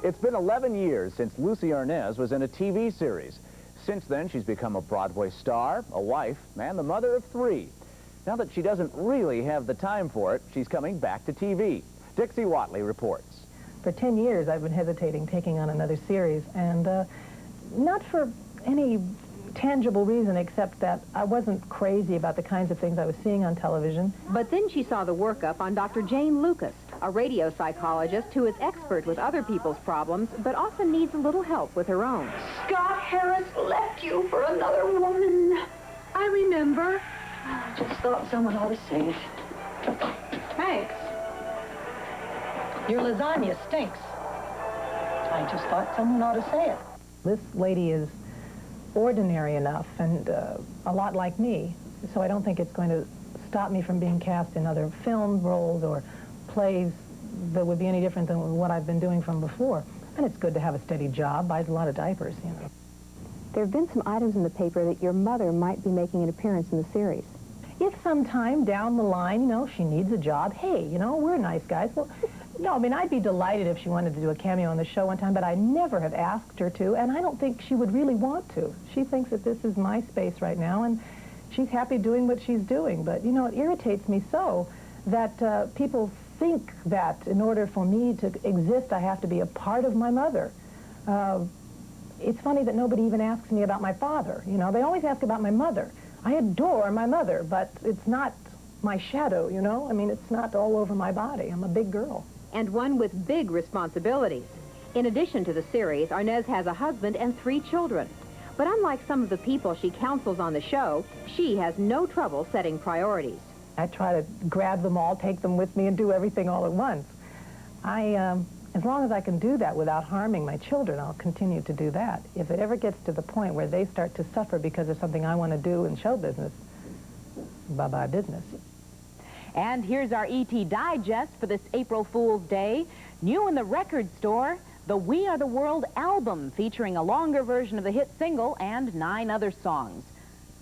It's been 11 years since Lucie Arnaz was in a TV series. Since then, she's become a Broadway star, a wife, and the mother of 3. Now that she doesn't really have the time for it, she's coming back to TV. Dixie Watley reports. For 10 years, I've been hesitating taking on another series, and not for any tangible reason except that I wasn't crazy about the kinds of things I was seeing on television. But then she saw the workup on Dr. Jane Lucas, a radio psychologist who is expert with other people's problems, but often needs a little help with her own. Scott Harris left you for another woman. I remember. I just thought someone ought to say it. Thanks. Your lasagna stinks. I just thought someone ought to say it. This lady is ordinary enough and a lot like me, so I don't think it's going to stop me from being cast in other film roles or plays that would be any different than what I've been doing from before. And it's good to have a steady job, buys a lot of diapers, you know. There have been some items in the paper that your mother might be making an appearance in the series. If sometime down the line, you know, she needs a job, hey, you know, we're nice guys. Well, no, I mean, I'd be delighted if she wanted to do a cameo on the show one time, but I never have asked her to, and I don't think she would really want to. She thinks that this is my space right now, and she's happy doing what she's doing. But, you know, it irritates me so that people think that in order for me to exist, I have to be a part of my mother. It's funny that nobody even asks me about my father. You know, they always ask about my mother. I adore my mother, but it's not my shadow, you know? I mean, it's not all over my body. I'm a big girl. And one with big responsibilities. In addition to the series, Arnaz has a husband and 3 children. But unlike some of the people she counsels on the show, she has no trouble setting priorities. I try to grab them all, take them with me, and do everything all at once. As long as I can do that without harming my children, I'll continue to do that. If it ever gets to the point where they start to suffer because of something I want to do in show business, bye-bye business. And here's our E.T. Digest for this April Fool's Day. New in the record store, the We Are the World album featuring a longer version of the hit single and 9 other songs.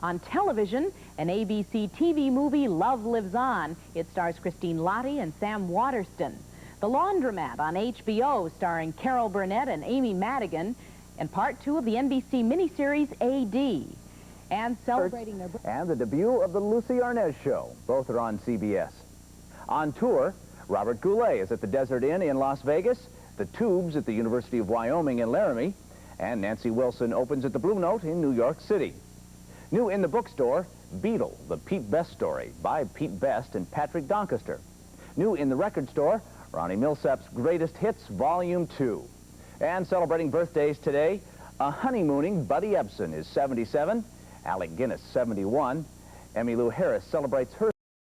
On television, an ABC TV movie, Love Lives On. It stars Christine Lottie and Sam Waterston. The Laundromat on HBO, starring Carol Burnett and Amy Madigan, and part 2 of the NBC miniseries A.D. And celebrating their... And the debut of the Lucie Arnaz Show. Both are on CBS. On tour, Robert Goulet is at the Desert Inn in Las Vegas, the Tubes at the University of Wyoming in Laramie, and Nancy Wilson opens at the Blue Note in New York City. New in the bookstore, Beetle, the Pete Best story by Pete Best and Patrick Doncaster. New in the record store, Ronnie Milsap's Greatest Hits, Volume 2. And celebrating birthdays today, a honeymooning Buddy Ebsen is 77, Alec Guinness 71, Emmylou Harris celebrates her